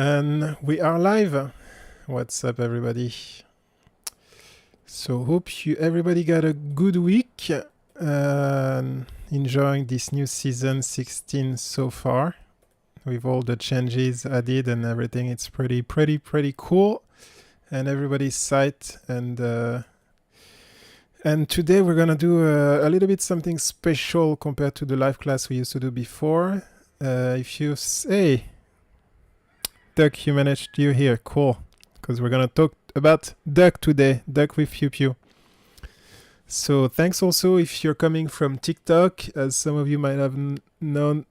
And we are live. What's up, everybody? So hope everybody got a good week. Enjoying this new season 16 so far, with all the changes added and everything. It's pretty cool, and everybody's psyched. And today we're gonna do a little bit something special compared to the live class we used to do before. If you say, Duck, you managed you here, cool, because we're gonna talk about Duck today, Duck with Pew Pew. So thanks also if you're coming from TikTok, as some of you might have known,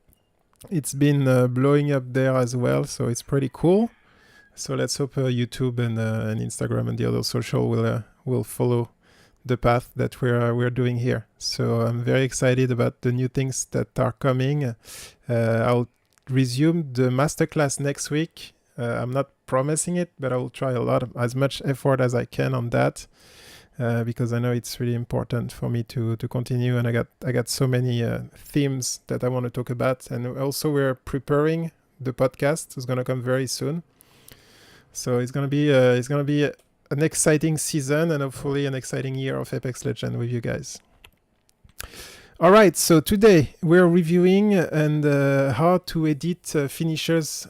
it's been blowing up there as well, so it's pretty cool. So let's hope YouTube and Instagram and the other social will follow the path that we're doing here. So I'm very excited about the new things that are coming. I'll resume the masterclass next week. I'm not promising it, but I will try as much effort as I can on that, because I know it's really important for me to continue. And I got so many themes that I want to talk about. And also we're preparing the podcast. It's gonna come very soon. So it's gonna be an exciting season and hopefully an exciting year of Apex Legends with you guys. All right, so today we're reviewing how to edit finishers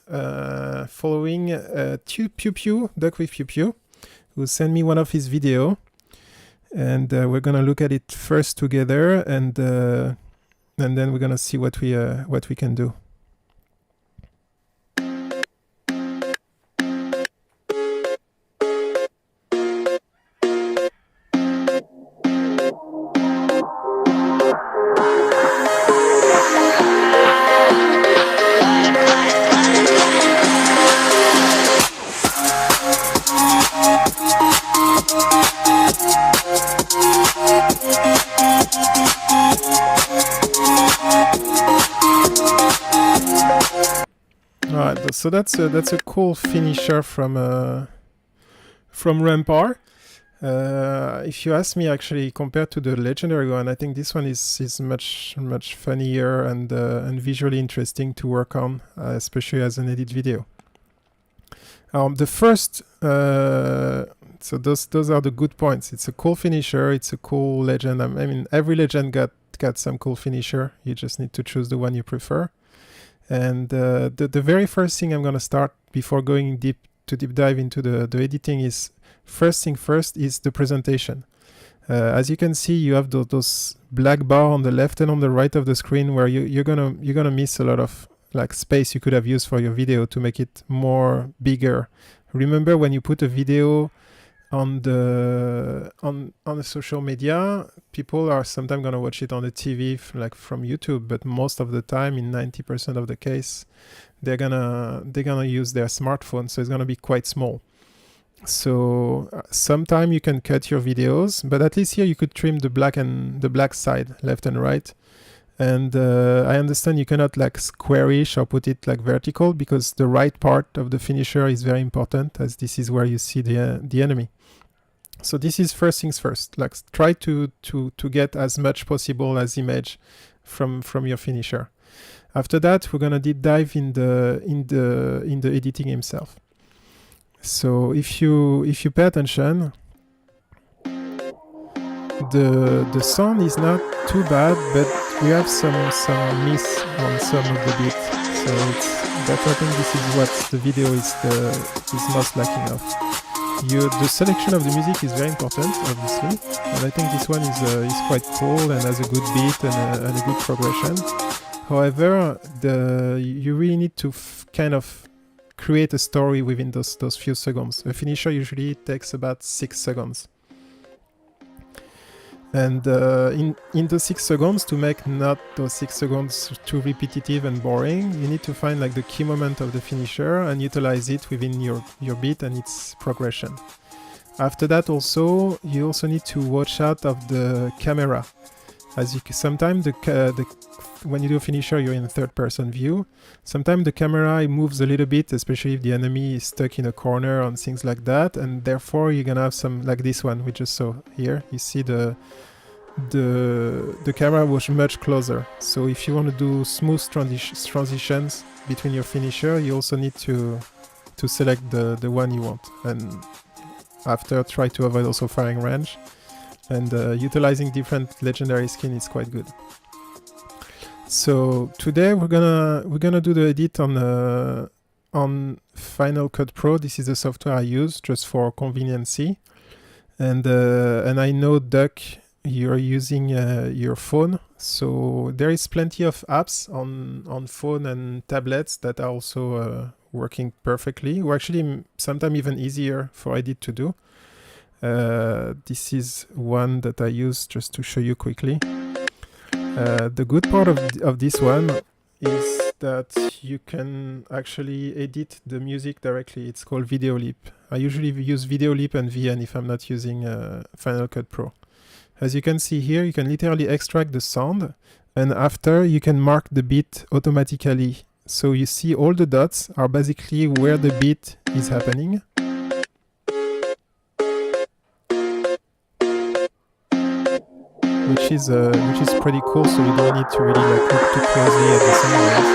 following Pew Pew, Duck with Pew Pew, who sent me one of his video, and we're gonna look at it first together, and then we're gonna see what we can do. Alright, so that's a cool finisher from Rampart. If you ask me, actually, compared to the legendary one, I think this one is much funnier and visually interesting to work on, especially as an edit video. The first, so those are the good points. It's a cool finisher. It's a cool legend. I mean, every legend got some cool finisher. You just need to choose the one you prefer. And the very first thing I'm gonna start before going deep dive into the editing is, first thing first is the presentation. As you can see, you have those black bar on the left and on the right of the screen where you're gonna miss a lot of like space you could have used for your video to make it more bigger. Remember, when you put a video on the social media, people are sometimes gonna watch it on the TV like from YouTube, but most of the time, in 90% of the case, they're gonna use their smartphone, so it's gonna be quite small. So sometime you can cut your videos, but at least here you could trim the black side, left and right. And I understand you cannot like squarish or put it like vertical, because the right part of the finisher is very important, as this is where you see the enemy. So this is first things first. Like, try to get as much possible as image from your finisher. After that, we're gonna deep dive in the editing himself. So if you pay attention, the sound is not too bad, but we have some miss on some of the beat. So I think this is what the video is most lacking of. The selection of the music is very important, obviously, and I think this one is quite cool and has a good beat and a good progression. However, you really need to kind of create a story within those few seconds. A finisher usually takes about 6 seconds. And in the 6 seconds, to make not those 6 seconds too repetitive and boring, you need to find like the key moment of the finisher and utilize it within your beat and its progression. After that, you also need to watch out of the camera. Sometimes when you do a finisher, you're in third-person view. Sometimes the camera moves a little bit, especially if the enemy is stuck in a corner and things like that, and therefore you're gonna have some, like this one we just saw here. You see the camera was much closer. So if you want to do smooth transitions between your finisher, you also need to to select the one you want, and after try to avoid also firing range, and utilizing different legendary skin is quite good. So today we're gonna do the edit on Final Cut Pro. This is the software I use just for conveniency, and I know Duck, you're using your phone, so there is plenty of apps on phone and tablets that are also working perfectly, or actually sometimes even easier for edit to do. This is one that I use just to show you quickly. The good part of this one is that you can actually edit the music directly. It's called Video Leap. I usually use Video Leap and VN if I'm not using Final Cut Pro. As you can see here, you can literally extract the sound, and after you can mark the beat automatically. So you see all the dots are basically where the beat is happening. Which is pretty cool, so you don't need to really like look too closely at the sound waves.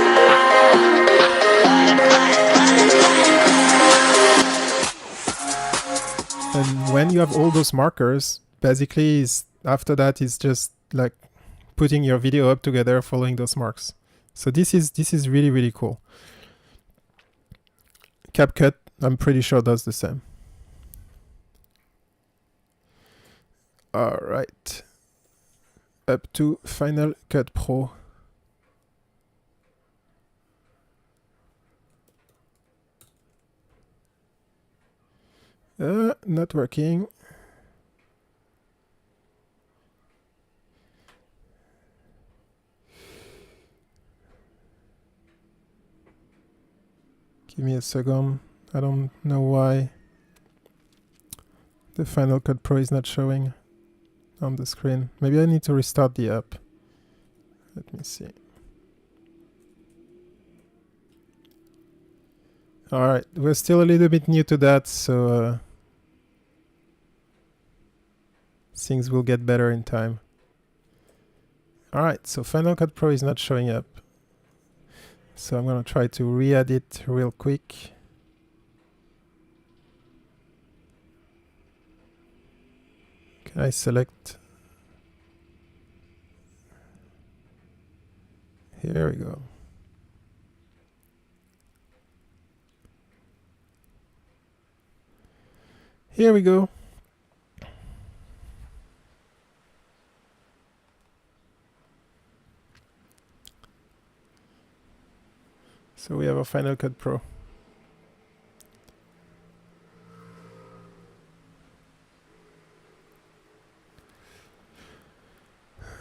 And when you have all those markers, basically after that is just like putting your video up together following those marks. So this is really, really cool. CapCut, I'm pretty sure does the same. All right. Up to Final Cut Pro. Not working. Give me a second. I don't know why the Final Cut Pro is not showing on the screen. Maybe I need to restart the app. Let me see. Alright, we're still a little bit new to that, so things will get better in time. Alright, so Final Cut Pro is not showing up. So I'm gonna try to re-add it real quick. Can I select? Here we go. Here we go. So we have a Final Cut Pro.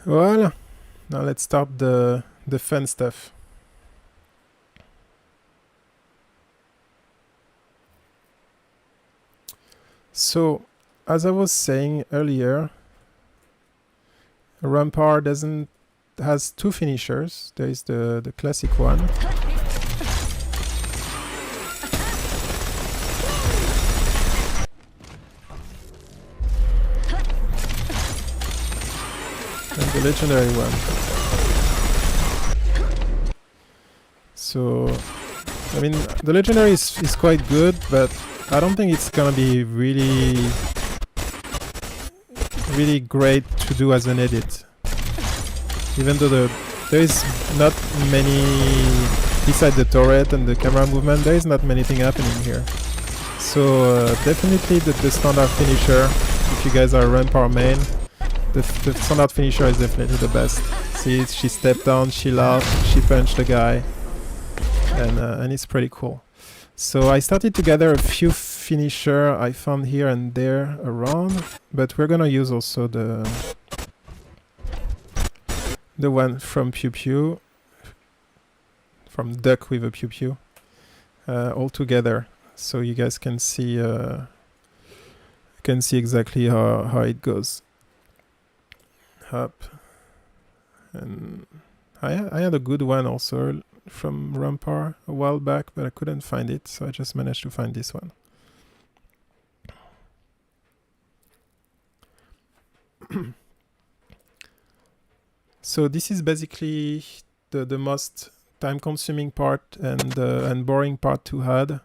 Voila. Now let's start the fun stuff. So, as I was saying earlier, Rampart has two finishers. There is the classic one. And the legendary one. So, I mean, the legendary is quite good, but I don't think it's gonna be really great to do as an edit. Even though there is not many, besides the turret and the camera movement, there is not many things happening here. So definitely the standard finisher, if you guys are Rampart main, the standard finisher is definitely the best. See, she stepped down, she laughed, she punched the guy, and it's pretty cool. So I started to gather a few finisher I found here and there around, but we're gonna use also the one from Pew Pew, from Duck with a Pew Pew, all together, so you guys can see exactly how it goes. Up, and I had a good one also from Rampart a while back, but I couldn't find it, so I just managed to find this one. So this is basically the most time-consuming part and boring part to add.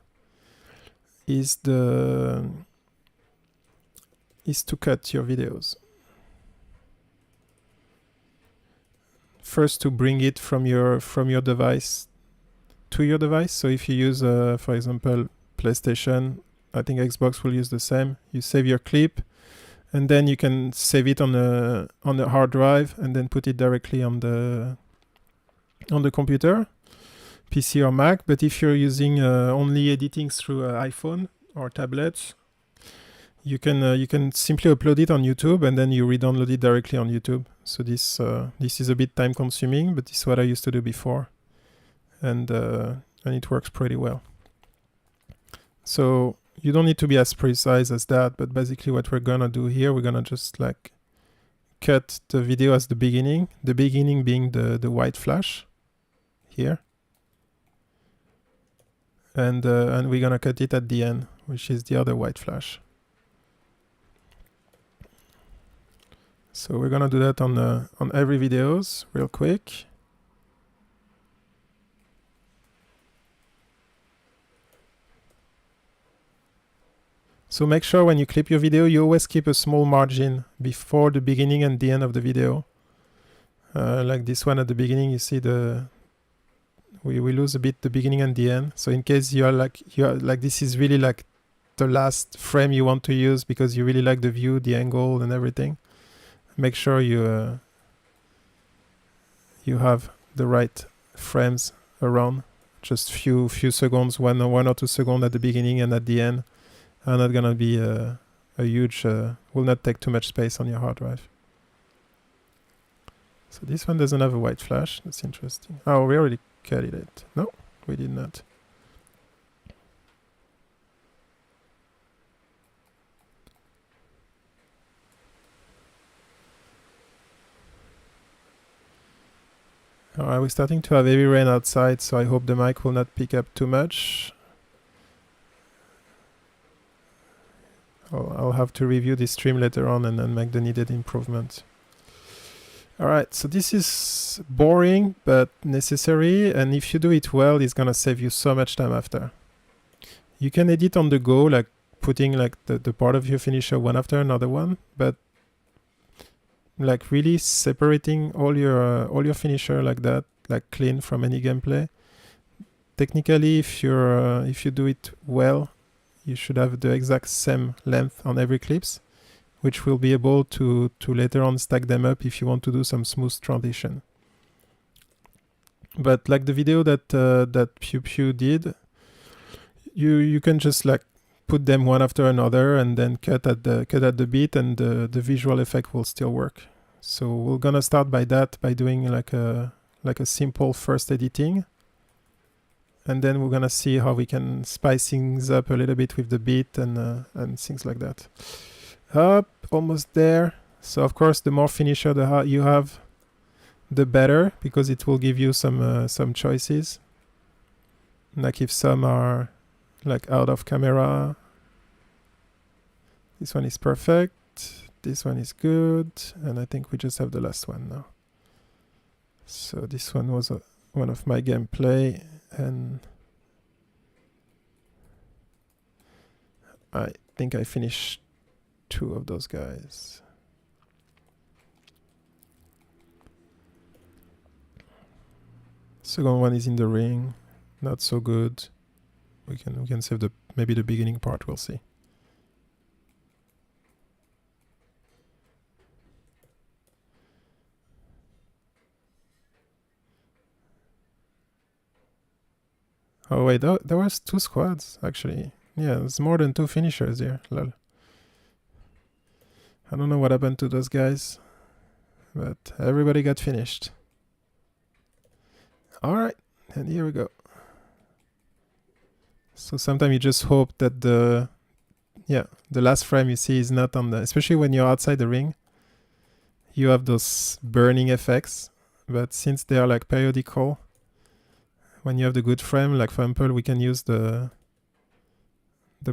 is to cut your videos. First, to bring it from your device to your device. So if you use, for example, PlayStation, I think Xbox will use the same. You save your clip, and then you can save it on a hard drive, and then put it directly on the computer, PC or Mac. But if you're using only editing through iPhone or tablets, you can simply upload it on YouTube, and then you re-download it directly on YouTube. So this is a bit time consuming, but this is what I used to do before, and it works pretty well. So you don't need to be as precise as that, but basically what we're gonna do here, we're gonna just like cut the video as the beginning being the white flash here, and we're gonna cut it at the end, which is the other white flash. So we're gonna do that on every videos real quick. So make sure when you clip your video, you always keep a small margin before the beginning and the end of the video. Like this one at the beginning, you see we lose a bit the beginning and the end. So in case you're like this is really like the last frame you want to use because you really like the view, the angle, and everything, make sure you have the right frames around. Just few seconds, one or 2 seconds at the beginning and at the end. Are not gonna be a huge, will not take too much space on your hard drive. So this one doesn't have a white flash. That's interesting. Oh, we already cut it. No, we did not. Alright, we're starting to have heavy rain outside, so I hope the mic will not pick up too much. I'll have to review this stream later on and then make the needed improvements. Alright, so this is boring but necessary, and if you do it well, it's gonna save you so much time after. You can edit on the go, like putting like the part of your finisher one after another one, but like really separating all your finisher like that, like clean from any gameplay. Technically, if you do it well, you should have the exact same length on every clips, which will be able to later on stack them up if you want to do some smooth transition. But like the video that Pew Pew did, you can just like put them one after another and then cut at the beat, and the visual effect will still work. So we're gonna start by doing like a simple first editing. And then we're gonna see how we can spice things up a little bit with the beat and things like that. Up, almost there. So of course, the more finisher you have, the better, because it will give you some choices. Like if some are like out of camera, this one is perfect. This one is good, and I think we just have the last one now. So this one was one of my gameplay. And I think I finished 2 of those guys. Second one is in the ring, not so good. We can save maybe the beginning part. We'll see. Oh wait, there was 2 squads actually. Yeah, there's more than 2 finishers here. Lol. I don't know what happened to those guys, but everybody got finished. Alright, and here we go. So sometimes you just hope that the last frame you see is not on especially when you're outside the ring, you have those burning effects, but since they are like periodical, when you have the good frame, like for example, we can use the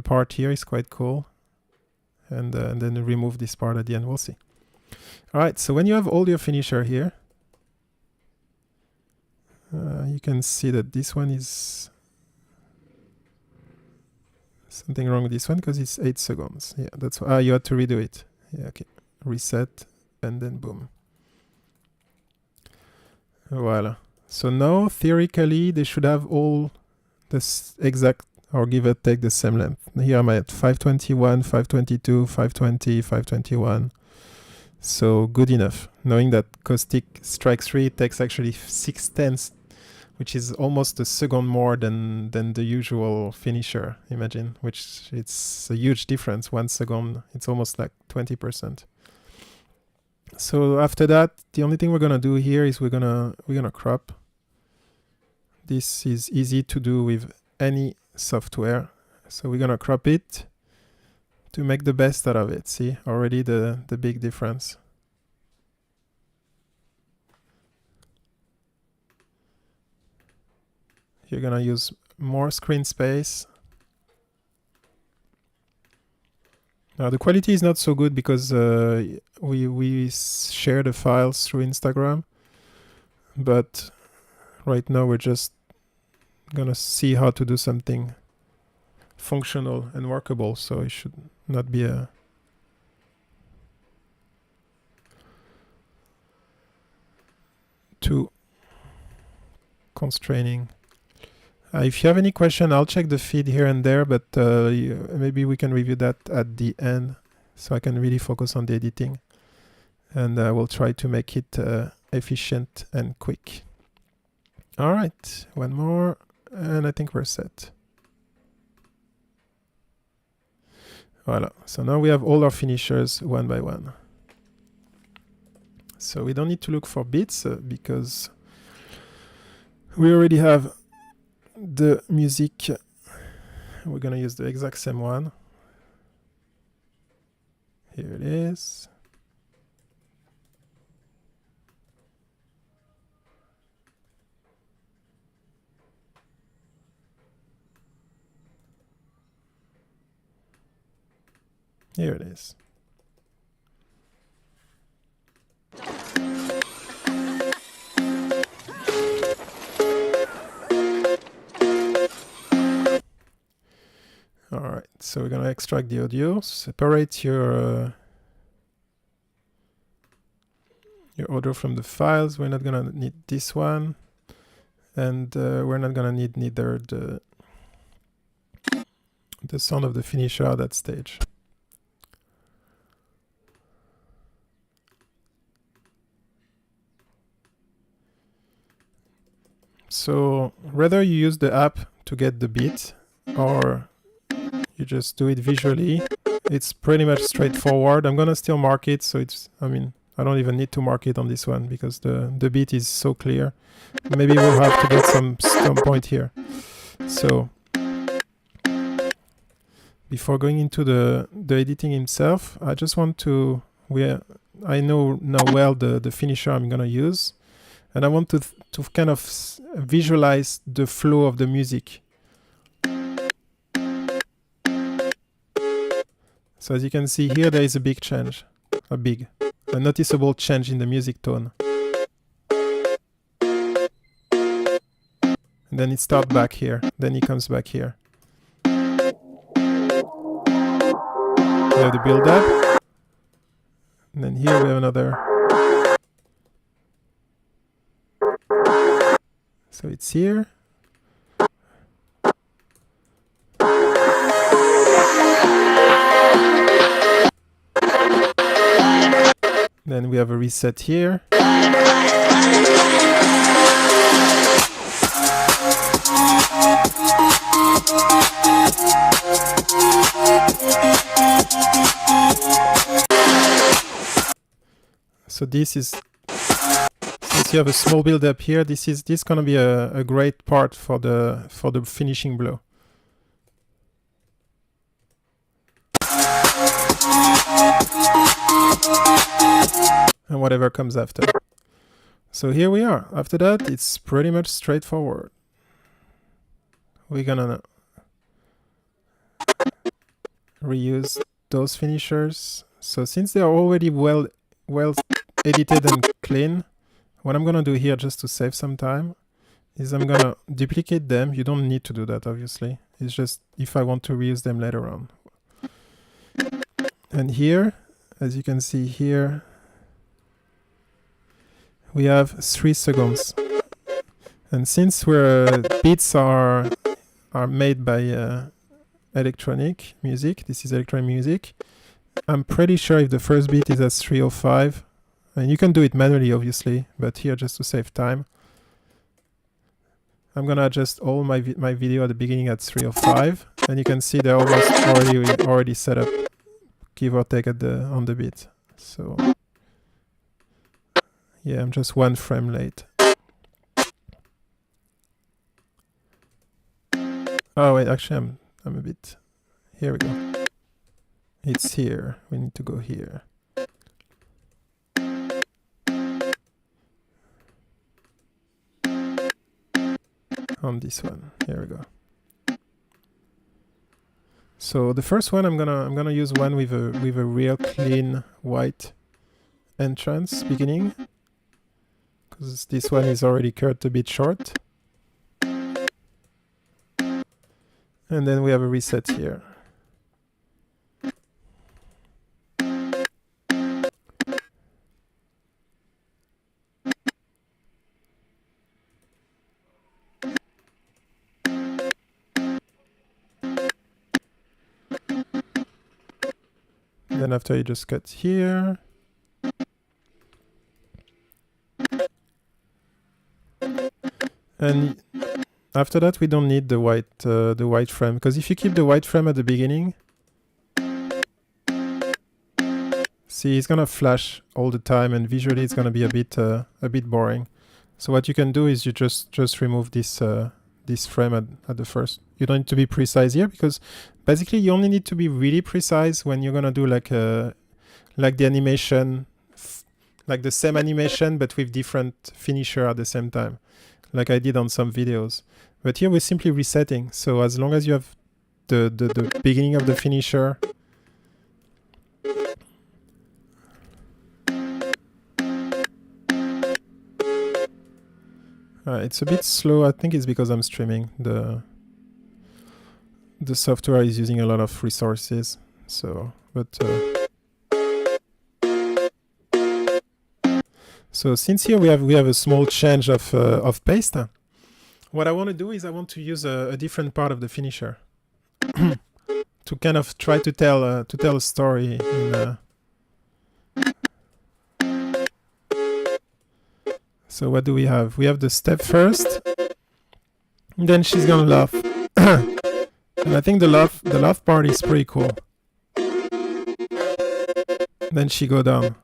part here, is quite cool, and then remove this part at the end. We'll see. All right, so when you have all your finisher here, you can see that this one is Something wrong with this one because it's 8 seconds. Yeah, that's why you had to redo it. Yeah, okay. Reset and then boom. Voila. So now theoretically they should have all this exact or give or take the same length. Here I'm at 521, 522, 520, 521. So good enough. Knowing that Caustic Strike 3 takes actually 6/10, which is almost a second more than the usual finisher, imagine, which it's a huge difference. 1 second, it's almost like 20%. So after that, the only thing we're gonna do here is we're gonna crop. This is easy to do with any software. So we're gonna crop it to make the best out of it. See already the big difference. You're gonna use more screen space. Now the quality is not so good because we share the files through Instagram, but right now we're just gonna see how to do something functional and workable, so it should not be a too constraining. If you have any question, I'll check the feed here and there, but maybe we can review that at the end, so I can really focus on the editing, and we'll try to make it efficient and quick. All right, one more, and I think we're set. Voila, so now we have all our finishers one by one. So we don't need to look for bits because we already have the music. We're gonna use the exact same one. Here it is. Here it is. All right, so we're gonna extract the audio, separate your audio from the files. We're not gonna need this one, and we're not gonna need neither the sound of the finisher at that stage. So whether you use the app to get the beat or you just do it visually, it's pretty much straightforward. I'm gonna still mark it, so it's, I mean, I don't even need to mark it on this one because the beat is so clear. Maybe we'll have to get some point here. So before going into the editing himself, I just want to, I know now well the finisher I'm gonna use, and I want to kind of visualize the flow of the music. So as you can see here, there is a big change, a noticeable change in the music tone. And then it starts back here, then it comes back here. We have the build up. And then here we have another. So it's here. Then we have a reset here. So this is, since you have a small build up here, this gonna be a great part for the finishing blow. And whatever comes after. So here we are. After that, it's pretty much straightforward. We're gonna reuse those finishers. So since they are already well edited and clean, what I'm gonna do here, just to save some time, is I'm gonna duplicate them. You don't need to do that, obviously. It's just if I want to reuse them later on. And here, as you can see here, we have 3 seconds. And since beats are made by electronic music, this is electronic music, I'm pretty sure if the first beat is at 305, and you can do it manually obviously, but here just to save time, I'm gonna adjust all my video at the beginning at 305, and you can see they're almost already set up, give or take on the beat. So yeah, I'm just 1 frame late. Oh wait, actually I'm a bit. Here we go. It's here. We need to go here. On this one. Here we go. So the first one I'm gonna use one with a real clean white entrance beginning, because this one is already cut a bit short. And then we have a reset here. Then after you just cut here. And after that we don't need the white frame, because if you keep the white frame at the beginning, see, it's gonna flash all the time and visually it's gonna be a bit boring. So what you can do is you just remove this frame at the first. You don't need to be precise here, because basically you only need to be really precise when you're gonna do like the animation, like the same animation but with different finisher at the same time, like I did on some videos. But here we're simply resetting. So as long as you have the beginning of the finisher, it's a bit slow. I think it's because I'm streaming. The software is using a lot of resources. So, so since here we have a small change of paste, what I want to do is I want to use a different part of the finisher to kind of try to tell a story in. So what do we have? We have the step first, and then she's gonna laugh. And I think the laugh part is pretty cool. Then she go down.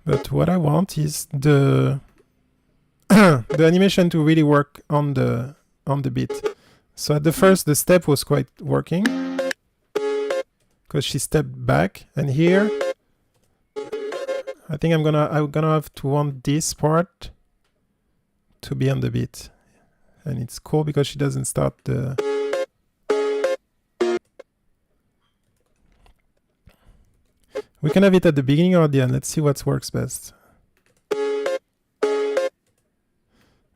But what I want is the the animation to really work on the beat. So at the first, the step was quite working because she stepped back, and here I think I'm gonna have to want this part to be on the beat, and it's cool because she doesn't start the. We can have it at the beginning or at the end. Let's see what works best.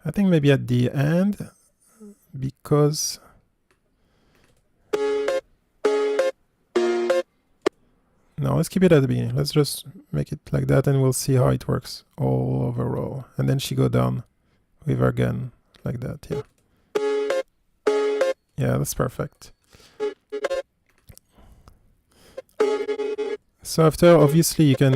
I think maybe at the end, because no, let's keep it at the beginning. Let's just make it like that and we'll see how it works all overall. And then she go down with her gun like that. Yeah, that's perfect. So after, obviously, you can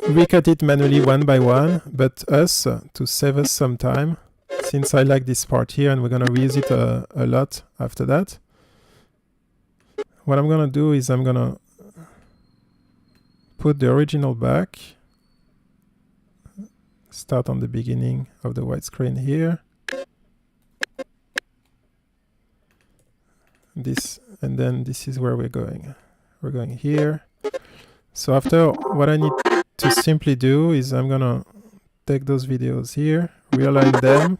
recut it manually one by one, but to save us some time, since I like this part here and we're gonna reuse it a lot after that, what I'm gonna do is I'm gonna put the original back, start on the beginning of the white screen here. This, and then this is where we're going. We're going here, So after, what I need to simply do is I'm gonna take those videos here, realign them.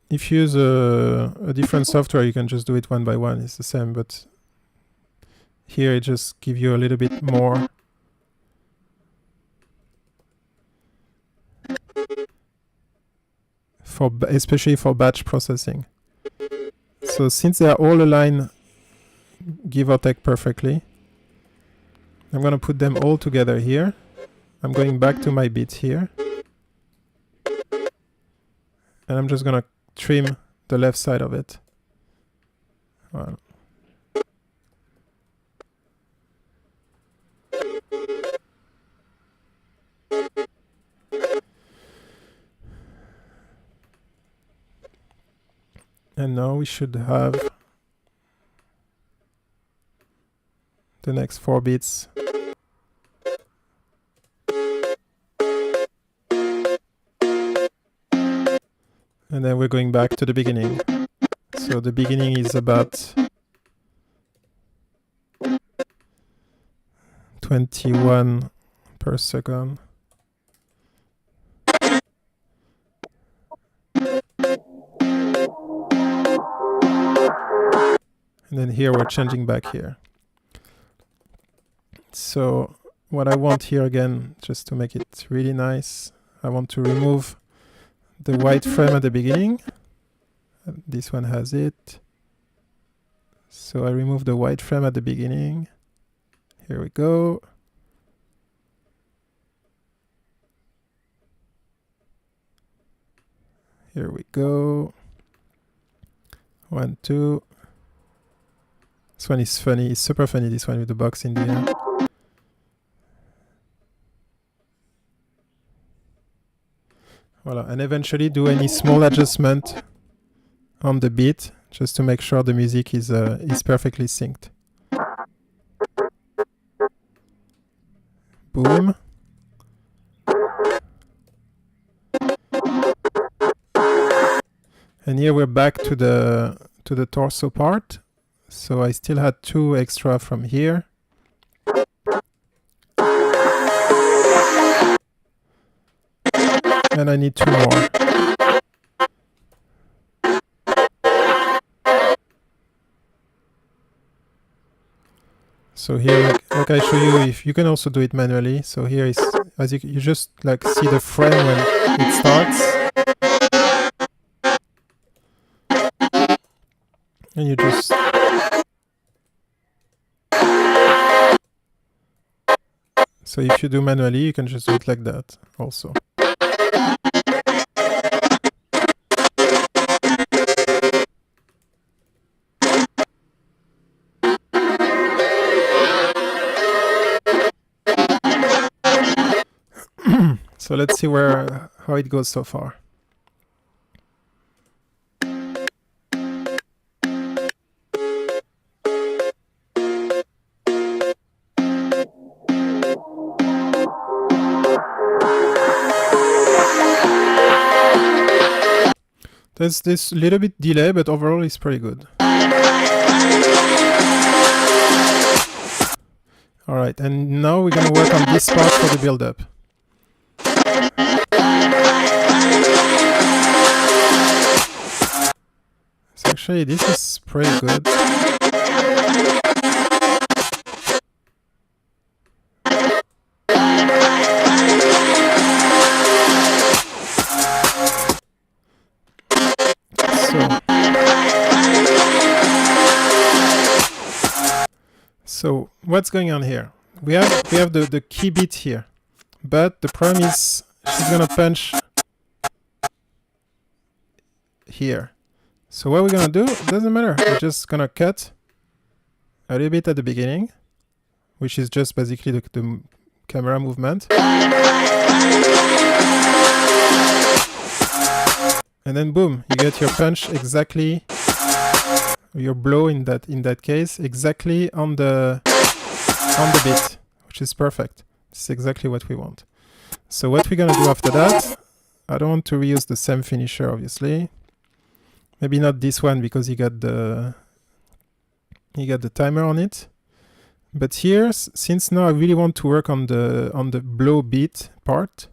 If you use a different software, you can just do it one by one. It's the same, but here it just gives you a little bit more. Especially for batch processing. So since they are all aligned, give or take perfectly, I'm going to put them all together here. I'm going back to my bit here. And I'm just going to trim the left side of it. Well. And now we should have the next 4 bits. And then we're going back to the beginning. So the beginning is about 21 per second. And then here we're changing back here. So what I want here again, just to make it really nice, I want to remove the white frame at the beginning. This one has it. So I remove the white frame at the beginning. Here we go. Here we go. 1, 2. This one is funny. It's super funny, this one with the box in the end. Voila. And eventually do any small adjustment on the beat, just to make sure the music is perfectly synced. Boom. And here we're back to the torso part. So I still had 2 extra from here. And I need 2 more. So here, like I show you, if you can also do it manually. So here is, as you just like see the frame when it starts. And you just so if you do manually, you can just do it like that also. So let's see how it goes so far. There's this little bit delay, but overall it's pretty good. Alright, and now we're gonna work on this part for the build-up. So actually this is pretty good. So what's going on here? We have the key beat here, but the problem is she's gonna punch here. So what we're gonna do, it doesn't matter. We're just gonna cut a little bit at the beginning, which is just basically the camera movement. And then boom, you get your punch exactly, your blow in that case, exactly on the beat, which is perfect. This is exactly what we want. So what we're gonna do after that, I don't want to reuse the same finisher, obviously. Maybe not this one because you got the You get the timer on it. But here, since now I really want to work on the blow beat part,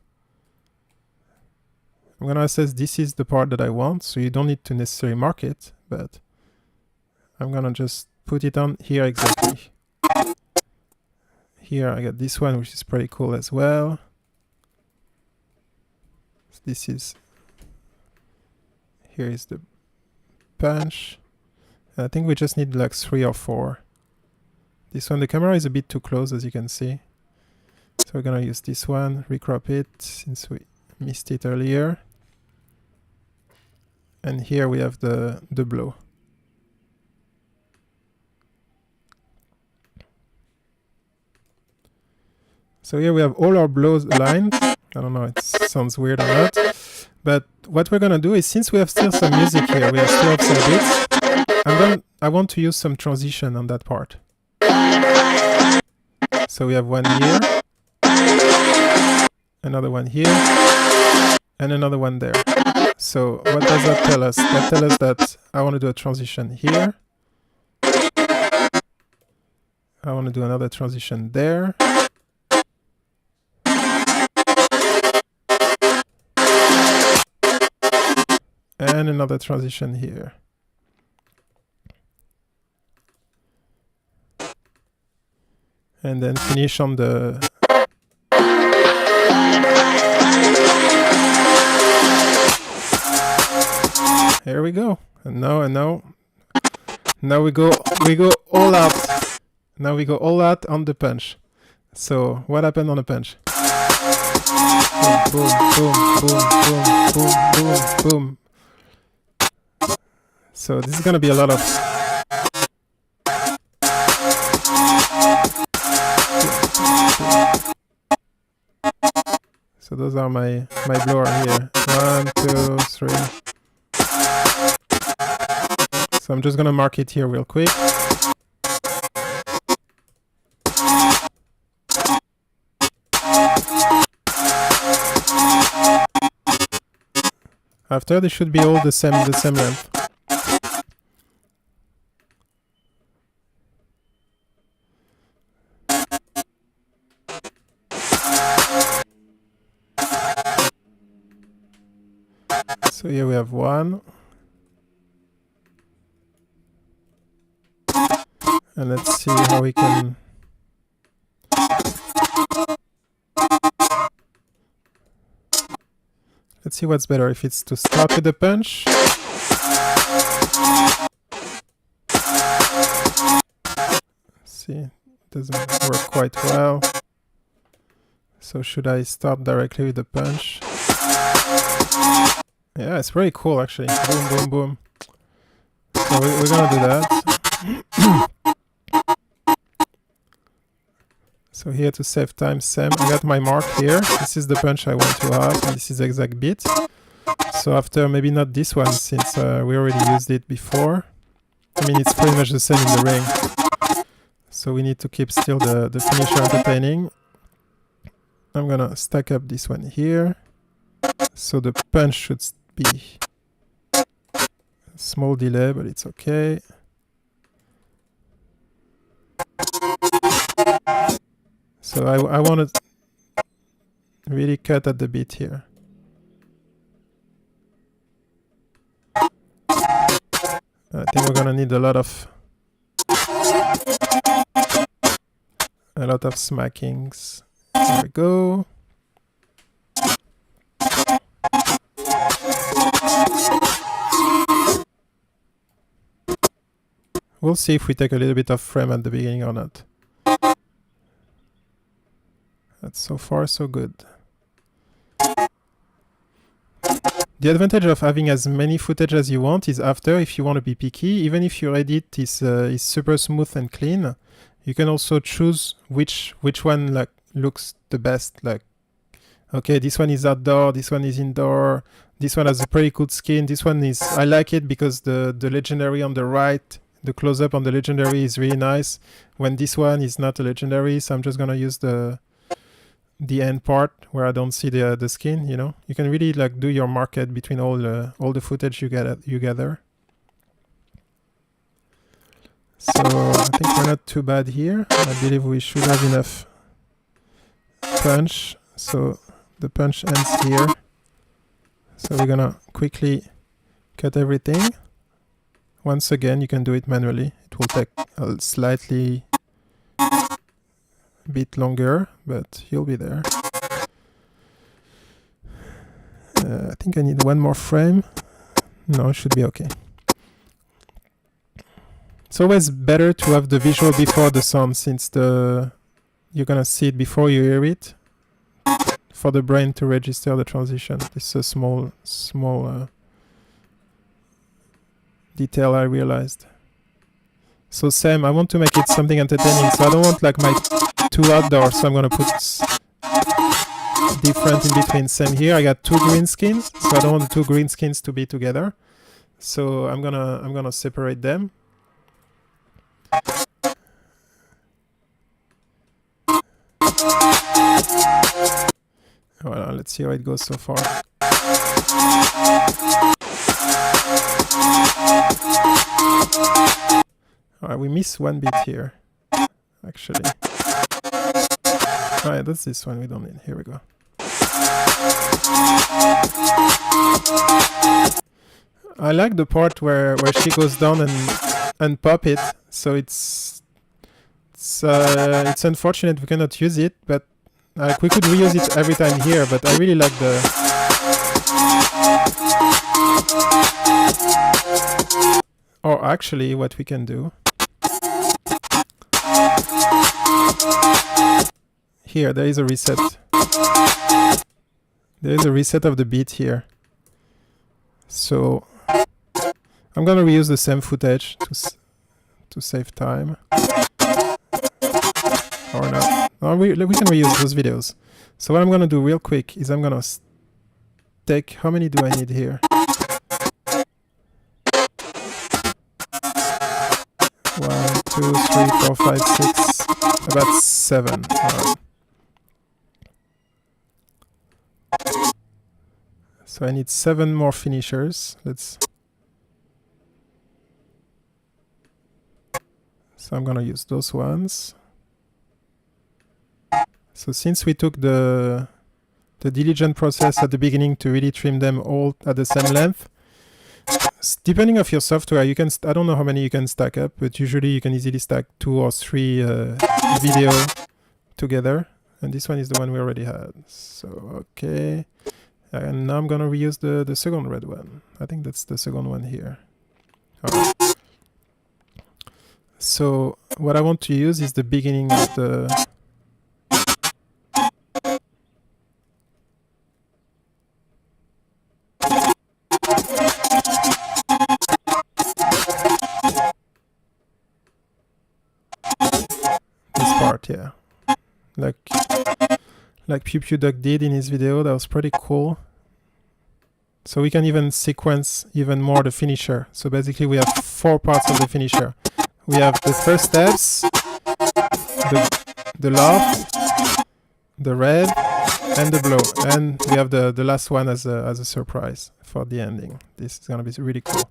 I'm gonna assess this is the part that I want, so you don't need to necessarily mark it, but I'm gonna just put it on here exactly. Here I got this one, which is pretty cool as well. So this is, here is the punch. I think we just need like 3 or 4. This one, the camera is a bit too close, as you can see. So we're gonna use this one, recrop it, since we missed it earlier. And here we have the blow. So here we have all our blows aligned. I don't know, it sounds weird or not. But what we're gonna do is, since we have still some music here, we have still some beats, I want to use some transition on that part. So we have one here, another one here, and another one there. So what does that tell us? That tells us that I want to do a transition here. I want to do another transition there. And another transition here. And then finish on the... Here we go. And now we go all out. Now we go all out on the punch. So what happened on the punch? Boom, boom, boom, boom, boom, boom, boom. So this is gonna be a lot of... So those are my blower here. 1, 2, 3. So I'm just gonna mark it here real quick. After, they should be all the same length. So here we have one. And let's see how we can... Let's see what's better, if it's to start with the punch. See, it doesn't work quite well. So should I start directly with the punch? Yeah, it's pretty cool actually. Boom, boom, boom. So we're gonna do that. So here to save time, same. I got my mark here. This is the punch I want to have, and this is the exact beat. So after, maybe not this one, since we already used it before. I mean, it's pretty much the same in the ring. So we need to keep still the finisher entertaining. I'm gonna stack up this one here. So the punch should be a small delay, but it's okay. So I want to really cut at the beat here. I think we're gonna need a lot of smackings. There we go. We'll see if we take a little bit of frame at the beginning or not. That's so far so good. The advantage of having as many footage as you want is after, if you want to be picky, even if your edit is super smooth and clean, you can also choose which one like looks the best. Like, okay, this one is outdoor, this one is indoor, this one has a pretty good skin, this one is, I like it because the legendary on the right, the close-up on the legendary is really nice, when this one is not a legendary, so I'm just gonna use the end part where I don't see the skin, you know. You can really like do your market between all the footage you gather. So I think we're not too bad here. I believe we should have enough punch. So the punch ends here. So we're gonna quickly cut everything. Once again, you can do it manually. It will take a slightly bit longer, but you'll be there. I think I need one more frame. No, it should be okay. It's always better to have the visual before the sound, since you're gonna see it before you hear it, for the brain to register the transition. This is a small detail I realized. So Sam, I want to make it something entertaining, so I don't want like my two outdoors, so I'm gonna put different in between. Same here, I got two green skins, so I don't want the two green skins to be together. So I'm gonna separate them. Well, let's see how it goes so far. Alright, we missed one bit here, actually. Alright, that's this one we don't need. Here we go. I like the part where she goes down and pop it. So it's unfortunate we cannot use it, but we could reuse it every time here. But I really like the. Or actually, what we can do here, there is a reset. There is a reset of the beat here. So I'm gonna reuse the same footage to save time. Or not. No, we can reuse those videos. So what I'm gonna do real quick is I'm gonna take, how many do I need here? 1, 2, 3, 4, 5, 6, about 7. Alright. So I need 7 more finishers. So I'm gonna use those ones. So since we took the diligent process at the beginning to really trim them all at the same length, depending on your software, you can I don't know how many you can stack up, but usually you can easily stack 2 or 3 video together. And this one is the one we already had. So okay, and now I'm gonna reuse the second red one. I think that's the second one here. Alright. So what I want to use is the beginning of the part, yeah, like Pew Pew Duck did in his video. That was pretty cool. So we can even sequence even more the finisher. So basically we have 4 parts of the finisher. We have the first steps, the loft, the red, and the blow, and we have the last one as a surprise for the ending. This is gonna be really cool.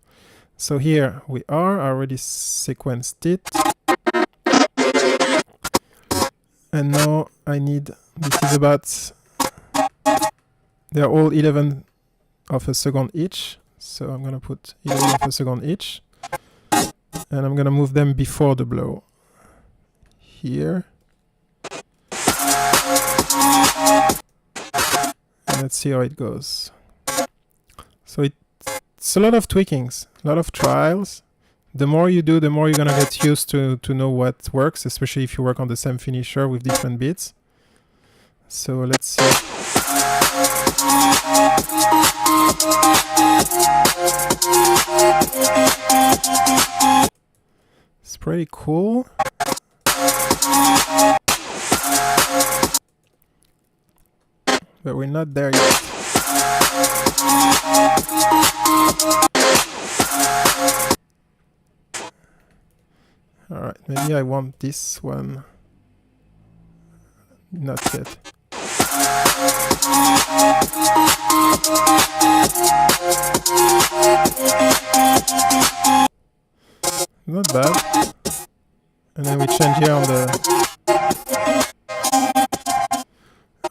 So here we are. I already sequenced it. And now I need, this is about, they're all 11 of a second each. So I'm going to put 11 of a second each. And I'm going to move them before the blow. Here. And let's see how it goes. So it's a lot of tweakings, a lot of trials. The more you do, the more you're gonna get used to know what works, especially if you work on the same finisher with different beats. So let's see. It's pretty cool. But we're not there yet. Alright, maybe I want this one. Not yet. Not bad. And then we change here on the...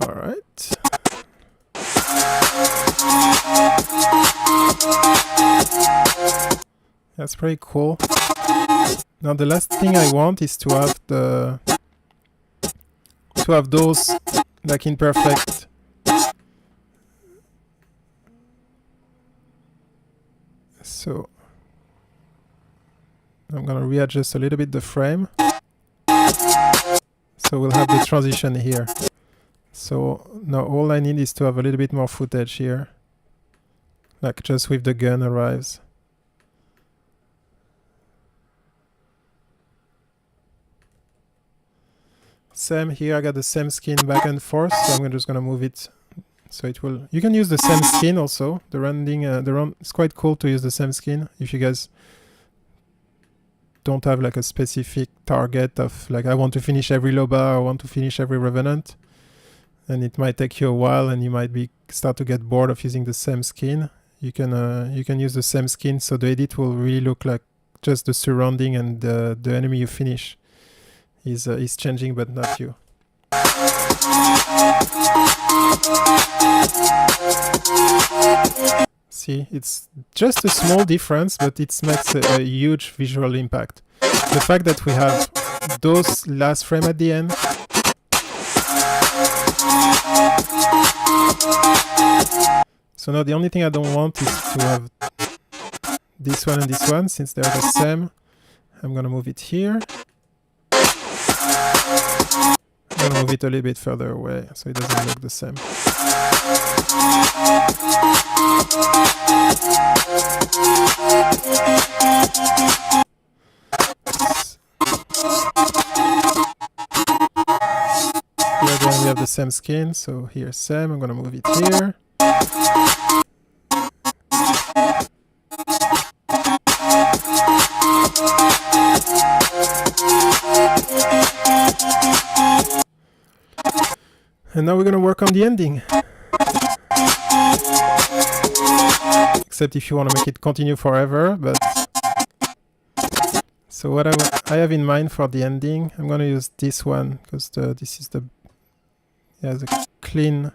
Alright. That's pretty cool. Now the last thing I want is to have those like in perfect. So I'm gonna readjust a little bit the frame. So we'll have the transition here. So now all I need is to have a little bit more footage here. Like just with the gun arrives. Same here, I got the same skin back and forth, so I'm just gonna move it so it will... You can use the same skin also. The rounding, it's quite cool to use the same skin if you guys don't have like a specific target of like I want to finish every Loba or I want to finish every Revenant. And it might take you a while and you might start to get bored of using the same skin. You can use the same skin so the edit will really look like just the surrounding and the enemy you finish is changing but not you. See, it's just a small difference, but it makes a huge visual impact. The fact that we have those last frame at the end. So now the only thing I don't want is to have this one and this one, since they're the same. I'm gonna move it here. I'm gonna move it a little bit further away so it doesn't look the same. Here again we have the same skin, so here same, I'm gonna move it here. And now we're going to work on the ending. Except if you want to make it continue forever, but... So what I have in mind for the ending, I'm going to use this one, because this is the clean...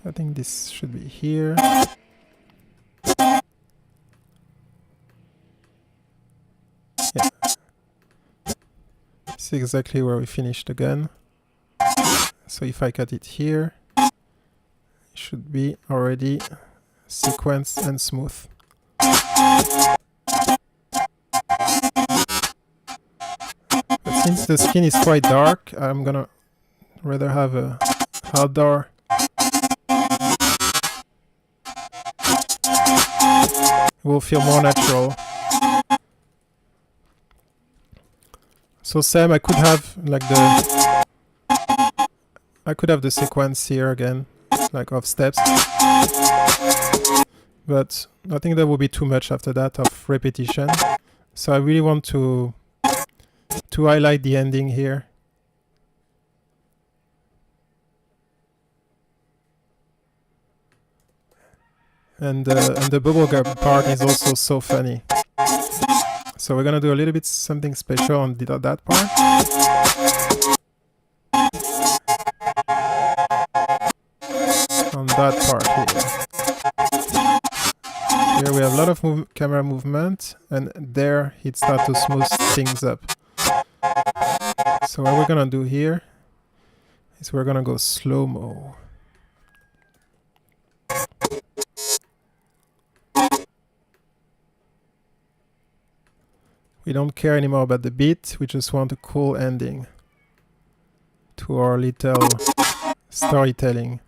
I think this should be here. Yeah. This is exactly where we finished the gun. So if I cut it here, it should be already sequenced and smooth. But since the skin is quite dark, I'm gonna rather have a outdoor. It will feel more natural. So Sam, I could have like the sequence here again, like of steps. But I think that would be too much after that of repetition. So I really want to highlight the ending here. And the bubblegum part is also so funny. So we're gonna do a little bit something special on that part. On that part here. Here we have a lot of camera movement, and there it starts to smooth things up. So what we're gonna do here is we're gonna go slow-mo. We don't care anymore about the beat, we just want a cool ending to our little storytelling.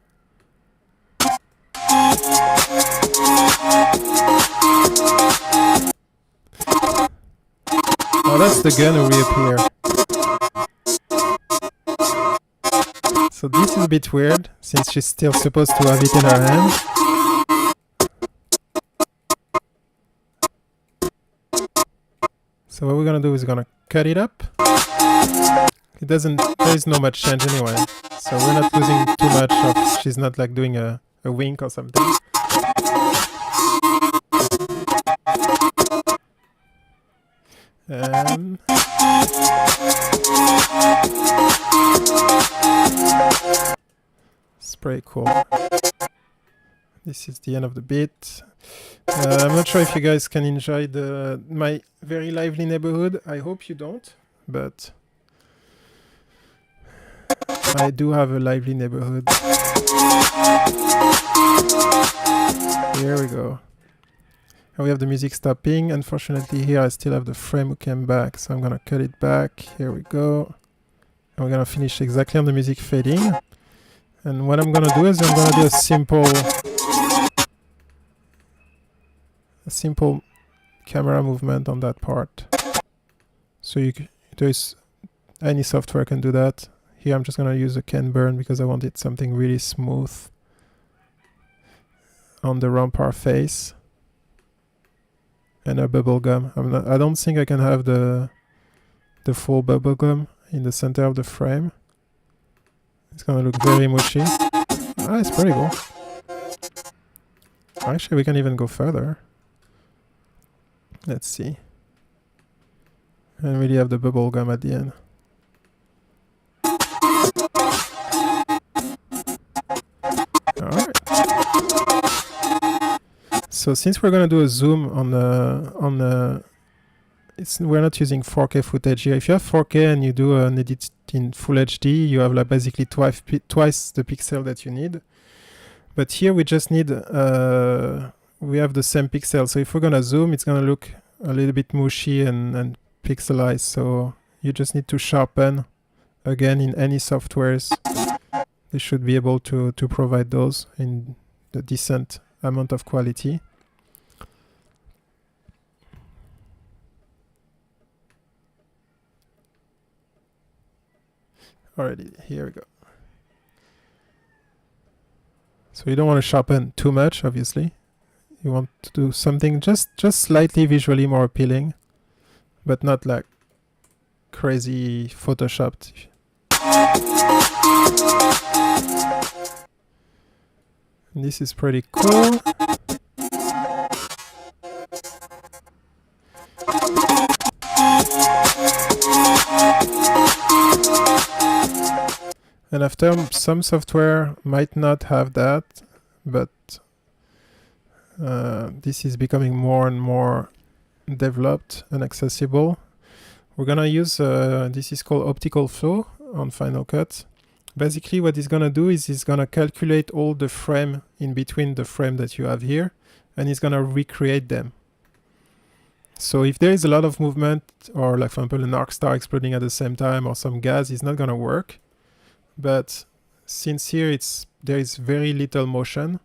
Now that's the gun who reappear. So this is a bit weird, since she's still supposed to have it in her hand. So what we're gonna do is gonna cut it up. There is no much change anyway. So we're not losing too much of, she's not like doing a wink or something. And it's pretty cool. This is the end of the bit. I'm not sure if you guys can enjoy my very lively neighborhood. I hope you don't, but I do have a lively neighborhood. Here we go. And we have the music stopping. Unfortunately here I still have the frame who came back, so I'm gonna cut it back. Here we go. And we're gonna finish exactly on the music fading. And what I'm gonna do is I'm gonna do a simple camera movement on that part. So there's any software can do that. Here I'm just gonna use a Ken burn because I wanted something really smooth on the Rampart face. And a bubble gum. I don't think I can have the full bubble gum in the center of the frame. It's gonna look very mushy. Ah, it's pretty cool. Actually, we can even go further. Let's see. And really have the bubble gum at the end. Alright. So since we're gonna do a zoom we're not using 4K footage here. If you have 4K and you do an edit in Full HD, you have like basically twice the pixel that you need. But here we just need we have the same pixel. So if we're gonna zoom, it's gonna look a little bit mushy and pixelized. So you just need to sharpen again in any softwares. They should be able to provide those in a decent amount of quality. Alrighty, here we go. So you don't want to sharpen too much, obviously. You want to do something just slightly visually more appealing, but not like crazy photoshopped. And this is pretty cool. And after, some software might not have that, but this is becoming more and more developed and accessible. We're gonna use, this is called optical flow on Final Cut. Basically what it's gonna do is it's gonna calculate all the frame in between the frame that you have here, and it's gonna recreate them. So if there is a lot of movement, or like for example an arc star exploding at the same time, or some gas, it's not gonna work. But since here there is very little motion,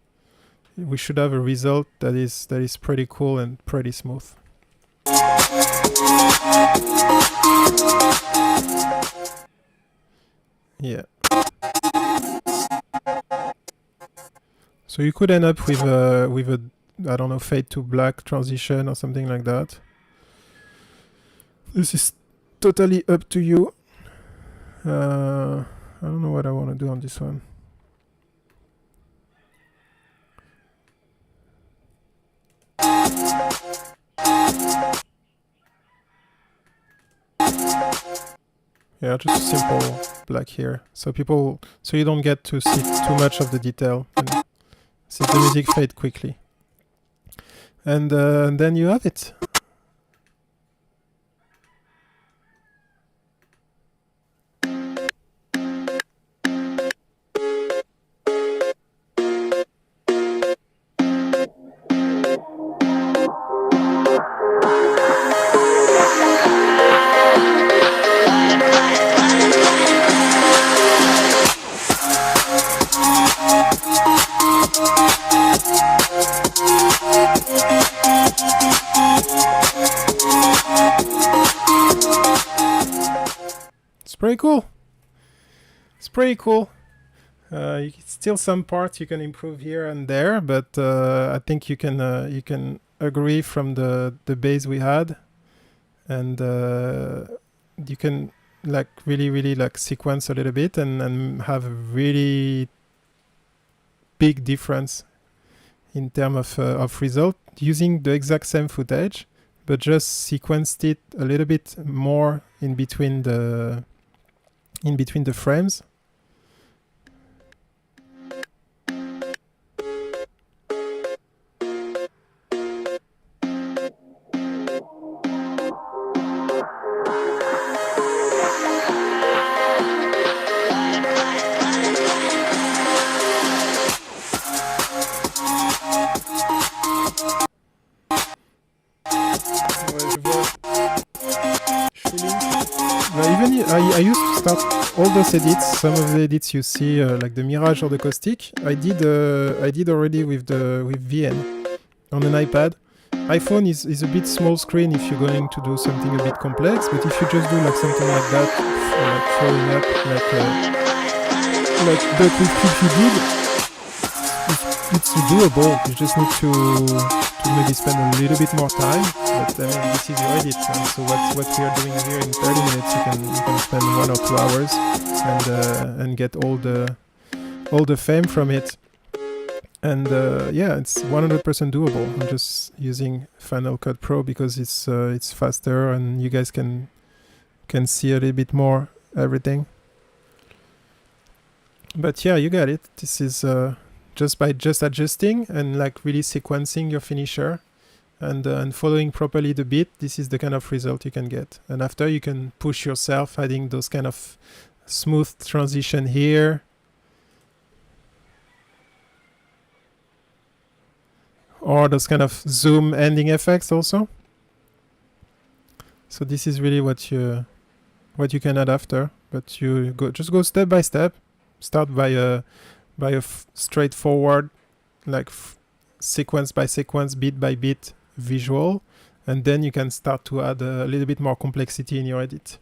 we should have a result that is pretty cool and pretty smooth. Yeah. So you could end up with a I don't know, fade to black transition or something like that. This is totally up to you. I don't know what I want to do on this one. Yeah, just simple black here. So you don't get to see too much of the detail. And see the music fade quickly. And then you have it. Pretty cool. It's pretty cool. Still some parts you can improve here and there, but I think you can agree from the base we had, and you can like really like sequence a little bit and have a really big difference in terms of result using the exact same footage, but just sequenced it a little bit more in between the frames. I used to start all those edits. Some of the edits you see, like the Mirage or the Caustic, I did already with VN on an iPad. iPhone is a bit small screen if you're going to do something a bit complex, but if you just do like something like that, like throwing up, like Duck with Cube you did, it's doable. You just need to maybe spend a little bit more time. But I mean, this is your edit, so what we are doing here in 30 minutes, you can spend 1 or 2 hours and get all the fame from it. And yeah, it's 100% doable. I'm just using Final Cut Pro because it's faster and you guys can see a little bit more everything. But yeah, you got it. This is just by adjusting and like really sequencing your finisher and following properly the beat, this is the kind of result you can get. And after you can push yourself, adding those kind of smooth transition here. Or those kind of zoom ending effects also. So this is really what you can add after. But you just go step by step. Start by a straightforward, like sequence by sequence, beat by beat visual, and then you can start to add a little bit more complexity in your edit.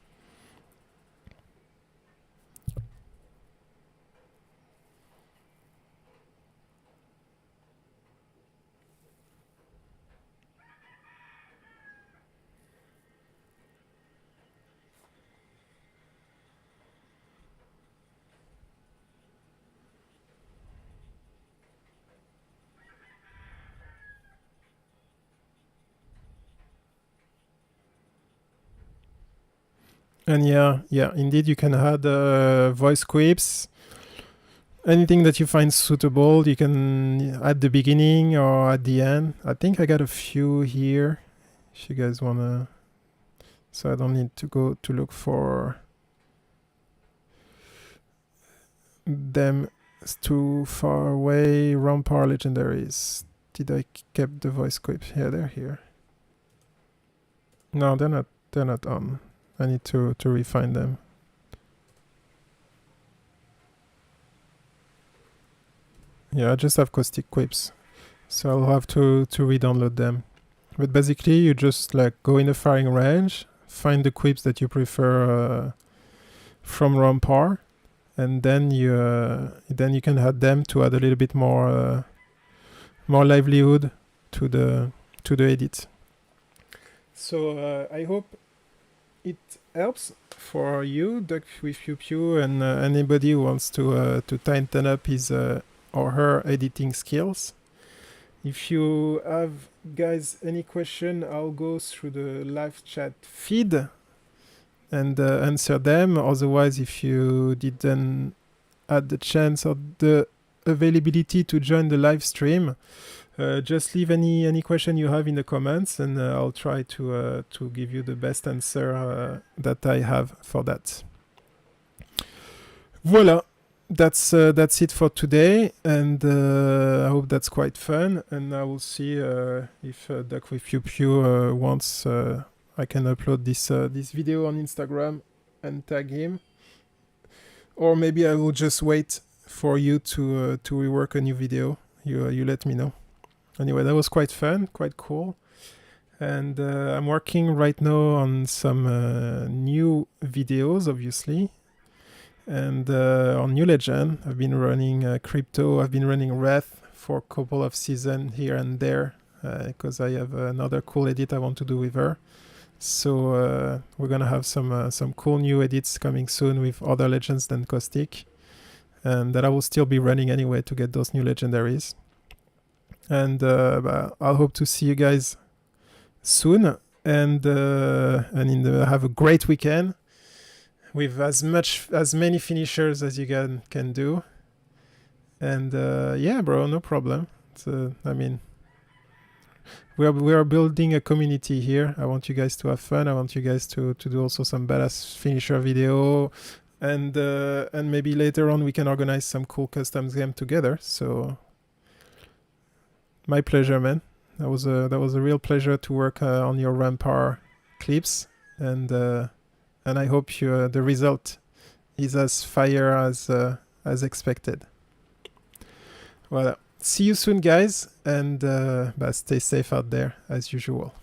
And yeah, indeed you can add voice quips. Anything that you find suitable, you can at the beginning or at the end. I think I got a few here, if you guys wanna. So I don't need to go to look for them too far away. Rampart legendaries. Did I keep the voice clips? Yeah, they're here. No, they're not on. I need to refine them. Yeah, I just have caustic quips, so I'll have to re-download them. But basically, you just like go in the firing range, find the quips that you prefer from Rampart, and then you can add them to add a little bit more livelihood to the edit. So I hope it helps for you, Duck with Pew Pew, and anybody who wants to tighten up his or her editing skills. If you have, guys, any question, I'll go through the live chat feed and answer them. Otherwise, if you didn't have the chance or the availability to join the live stream, just leave any question you have in the comments, and I'll try to give you the best answer that I have for that. Voila, that's it for today, and I hope that's quite fun. And I will see if Duck with Pew Pew wants. I can upload this video on Instagram and tag him, or maybe I will just wait for you to rework a new video. You let me know. Anyway, that was quite fun, quite cool. And I'm working right now on some new videos, obviously. And on New Legend, I've been running crypto. I've been running Wrath for a couple of seasons here and there because I have another cool edit I want to do with her. So we're going to have some cool new edits coming soon with other legends than Caustic. And that I will still be running anyway to get those new legendaries. And I hope to see you guys soon. and have a great weekend with as many finishers as you can do. And yeah, bro, no problem. I mean, we are building a community here. I want you guys to have fun. I want you guys to do also some badass finisher video, and maybe later on we can organize some cool custom game together. So my pleasure, man. That was a real pleasure to work on your Rampart clips, and I hope the result is as fire as expected. Well, see you soon, guys, and stay safe out there as usual.